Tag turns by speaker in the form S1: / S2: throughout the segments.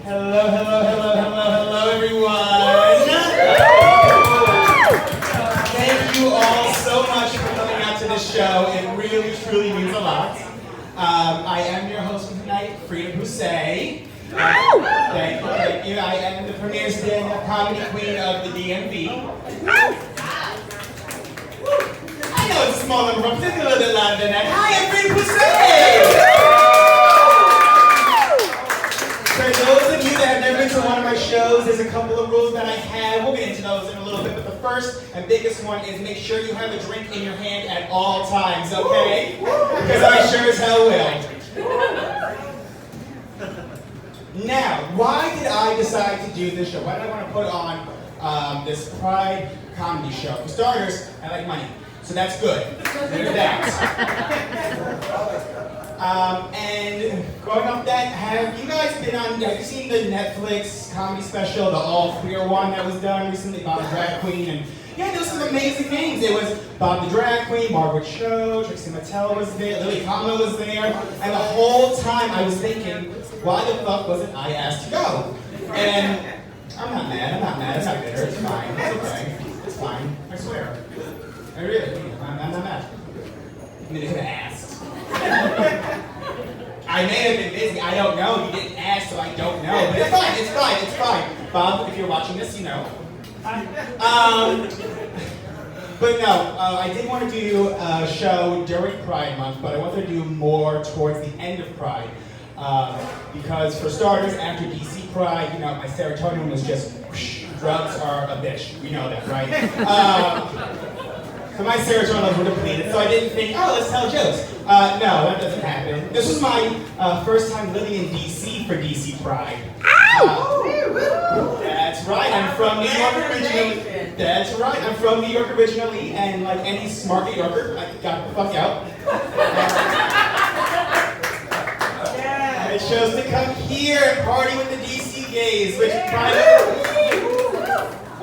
S1: Hello, everyone. Thank you all so much for coming out to this show. It really, truly means a lot. I am your host for tonight, Frieda Poussáy. Thank you. I am the premier stand-up comedy queen of the DMV. I know it's a small number, but it's a little bit louder than that. Hi, I'm Frieda Poussáy! For those of you that have never been to one of my shows, there's a couple of rules that I have. We'll get into those in a little bit, but the first and biggest one is make sure you have a drink in your hand at all times, okay? Because I sure as hell will. Now, why did I decide to do this show? Why did I want to put on this Pride comedy show? For starters, I like money, so that's good. There's that. And growing up that, have you guys been on, have you seen the Netflix comedy special, the All Queer one that was done recently, Bob the Drag Queen? And yeah, there was some amazing names. It was Bob the Drag Queen, Margaret Cho, Trixie Mattel was there, Lily Collin was there, and the whole time I was thinking, why the fuck wasn't I asked to go? And I'm not mad, it's not bitter, it's fine, it's okay, it's fine, I swear. I really, I'm not mad. I mean, they could have asked. I may have been busy, I don't know, you didn't ask, so I don't know, but it's fine. Bob, if you're watching this, you know. But no, I did want to do a show during Pride Month, but I wanted to do more towards the end of Pride. Because for starters, after DC Pride, you know, my serotonin was just whoosh, drugs are a bitch. We know that, right? So my serotonin levels were depleted, so I didn't think, oh, let's tell jokes. No, that doesn't happen. This was my first time living in DC for DC Pride. That's right, I'm from New York originally. That's right, I'm from New York originally, and like any smart New Yorker, I got the fuck out. I chose to come here and party with the DC gays, which probably...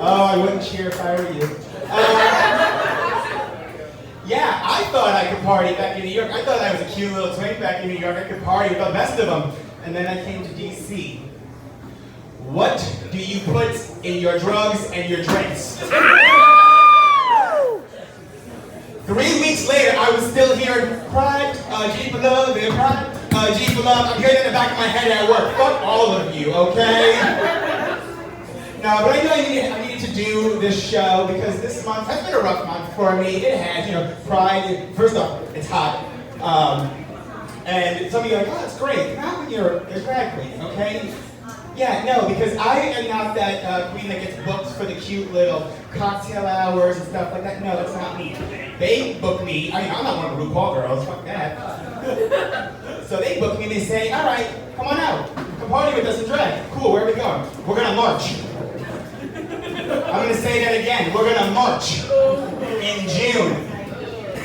S1: Oh, I wouldn't cheer if I were you. Yeah, I thought I could party back in New York. I thought I was a cute little twink back in New York. I could party with the best of them. And then I came to DC. What do you put in your drugs and your drinks? 3 weeks later, I was still hearing Pride, G for love, and Pride, G for love. I'm hearing it in the back of my head at work. Fuck all of you, okay? No, but I know I needed to do this show because this month has been a rough month for me. It has, you know, Pride. First off, it's hot. And some of you are like, oh, it's great. Not when you're a drag queen, okay? Yeah, no, because I am not that queen that gets booked for the cute little cocktail hours and stuff like that. No, that's not me. They book me. I mean, I'm not one of the RuPaul girls. Fuck that. So they book me and they say, all right, come on out. Come party with us in drag. Cool, where are we going? We're going to march. I'm going to say that again. We're going to march in June.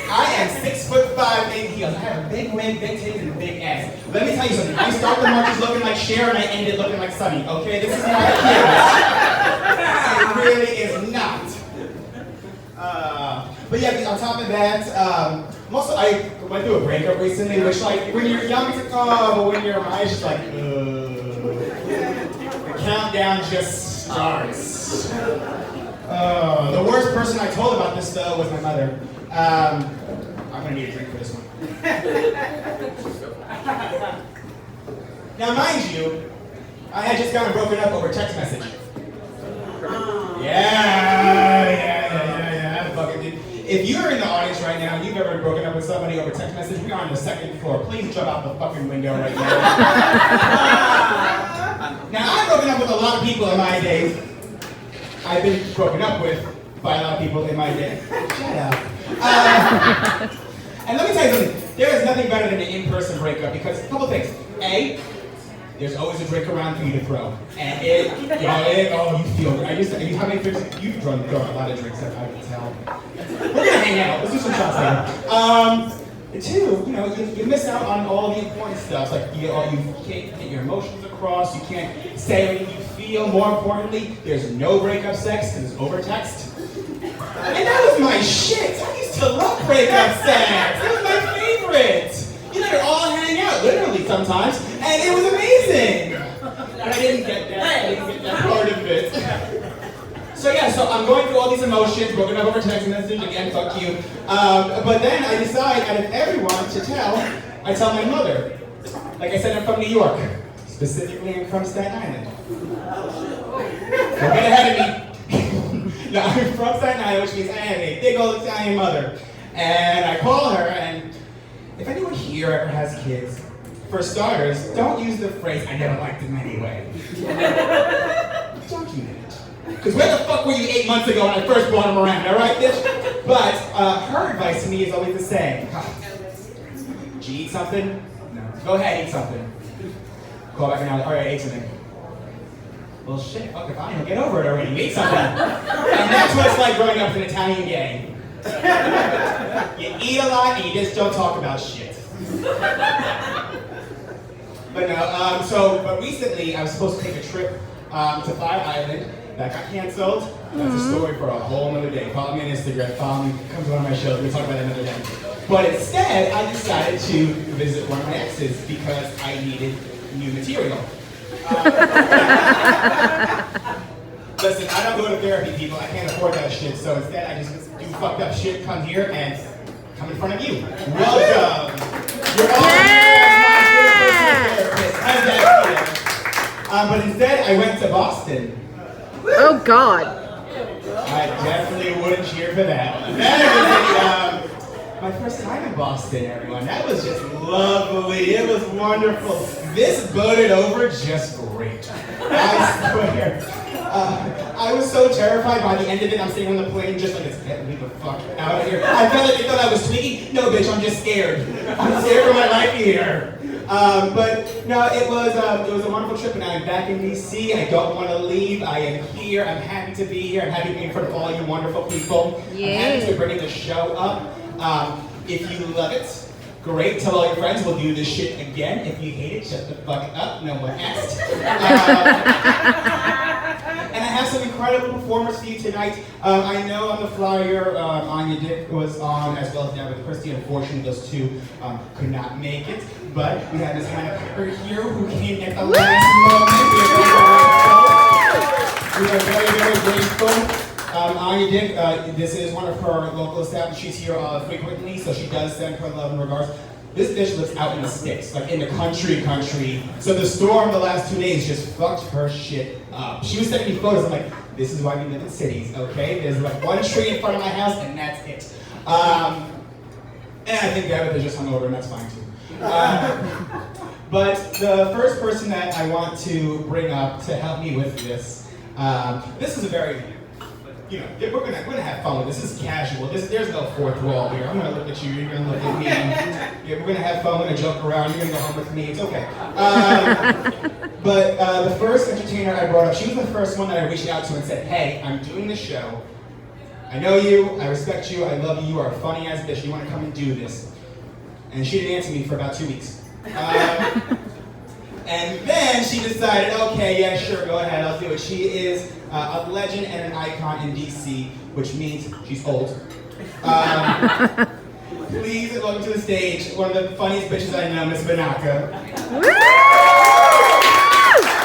S1: I am 6'5" in heels. I have a big wig, big titties, and a big ass. Let me tell you something. I start the marches looking like Cher and I end it looking like Sunny. Okay, this is not a kid. It really is not. But yeah, on top of that, I went through a breakup recently, which like when you're young, it's like, oh, but when you're my age, it's like, the countdown just starts. The worst person I told about this though was my mother. I'm gonna need a drink for this one. Now, mind you, I had just gotten broken up over text message. Yeah. Fucking dude. If you're in the audience right now and you've ever broken up with somebody over text message, we are on the second floor. Please jump out the fucking window right now. Now, I've broken up with a lot of people in my days. I've been broken up with by a lot of people in my day. Shut up. And let me tell you something. There is nothing better than an in-person breakup because a couple things. A, there's always a drink around for you to throw. And you feel good. How many drinks? You've drunk a lot of drinks, I can tell. We're gonna hang out. Let's do some shots later. Two, you miss out on all the important stuff. Like you can't get your emotions across. You can't say what you feel. More importantly, there's no breakup sex because it's over text. And that was my shit. I used to love breakup sex. That was my favorite. sometimes, and it was amazing. But I didn't get that part of it. So yeah, so I'm going through all these emotions, broken up over text message, again, fuck you. But then I decide, out of everyone to tell, I tell my mother. Like I said, I'm from New York. Specifically, I'm from Staten Island. Don't get ahead of me. No, I'm from Staten Island, which means I have a big old Italian mother. And I call her, and if anyone here ever has kids, for starters, don't use the phrase, I never liked them anyway. Document it. Because where the fuck were you 8 months ago when I first brought them around, alright, bitch? But her advice to me is always the same. Did you eat something? No. Go ahead, eat something. Call back an hour, alright, I ate something. Well, shit, fuck if I don't get over it already. You ate something. And that's what it's like growing up in an Italian gang. You eat a lot and you just don't talk about shit. But no, but recently I was supposed to take a trip to Fire Island. That got canceled. That's a story for a whole nother day. Follow me on Instagram, follow me, come to one of my shows, we'll talk about it another day. But instead, I decided to visit one of my exes because I needed new material. Listen, I don't go to therapy, people. I can't afford that shit. So instead, I just do fucked up shit, come here, and come in front of you. Welcome. You're all here as my therapist. How's that feel? But instead, I went to Boston.
S2: Oh, God.
S1: I definitely wouldn't cheer for that. That was my first time in Boston, everyone. That was just lovely. It was wonderful. This boated over just great. I swear. I was so terrified by the end of it. I'm sitting on the plane just like, it's getting me the fuck out of here. I felt like they thought I was tweaking. No, bitch, I'm just scared. I'm scared for my life here. But no, it was a wonderful trip, and I'm back in DC. I don't want to leave. I am here. I'm happy to be here. I'm happy to be in front of all you wonderful people.
S2: Yeah.
S1: I'm happy to be bringing the show up. If you love it, great. Tell all your friends. We'll do this shit again. If you hate it, shut the fuck up. No one asked. And I have some incredible performers for you tonight. I know on the flyer, Anya Dick was on, as well as David Christie. Unfortunately, those two could not make it. But we have Miss Helen here who came at the last moment. We are very, very grateful. Anya Dick, this is one of her local establishments. She's here frequently, so she does send her love and regards. This bitch lives out in the sticks, like in the country. So the storm the last 2 days just fucked her shit up. She was sending me photos. I'm like, this is why we live in cities, okay? There's like one tree in front of my house, and that's it. And I think David is just hungover, and that's fine too. But the first person that I want to bring up to help me with this, this is a very, you know, we're gonna have fun with this. This is casual. There's no fourth wall here. I'm gonna look at you. You're gonna look at me. Yeah, we're gonna have fun. We're gonna joke around. You're gonna go home with me. It's okay. But the first entertainer I brought up, she was the first one that I reached out to and said, "Hey, I'm doing this show. I know you. I respect you. I love you. You are a funny ass bitch. You want to come and do this?" And she didn't answer me for about 2 weeks. And then she decided, okay, yeah, sure, go ahead, I'll do it. She is a legend and an icon in DC, which means she's old. Please welcome to the stage one of the funniest bitches I know, Miss Banaka.